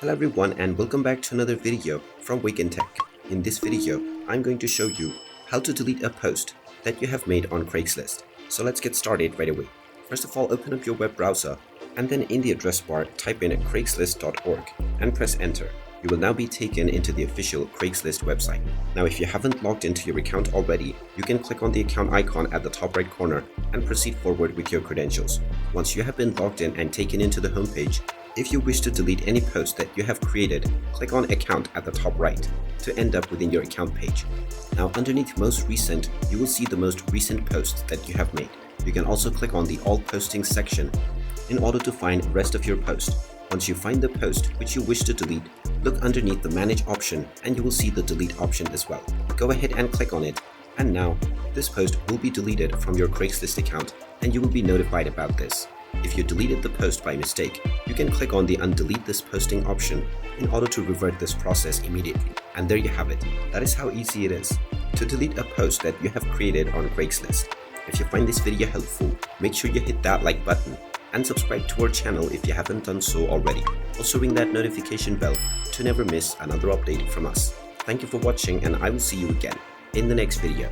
Hello everyone and welcome back to another video from Wake&Tech. In this video, I'm going to show you how to delete a post that you have made on Craigslist. So let's get started right away. First of all, open up your web browser and then in the address bar type in craigslist.org and press enter. You will now be taken into the official Craigslist website. Now if you haven't logged into your account already, you can click on the account icon at the top right corner and proceed forward with your credentials. Once you have been logged in and taken into the homepage, if you wish to delete any post that you have created, click on Account at the top right to end up within your account page. Now underneath Most Recent, you will see the most recent posts that you have made. You can also click on the All Postings section in order to find the rest of your post. Once you find the post which you wish to delete, look underneath the Manage option and you will see the Delete option as well. Go ahead and click on it, and now this post will be deleted from your Craigslist account and you will be notified about this. If you deleted the post by mistake, you can click on the Undelete this posting option in order to revert this process immediately. And there you have it. That is how easy it is to delete a post that you have created on Craigslist. If you find this video helpful, make sure you hit that like button and subscribe to our channel if you haven't done so already. Also ring that notification bell to never miss another update from us. Thank you for watching and I will see you again in the next video.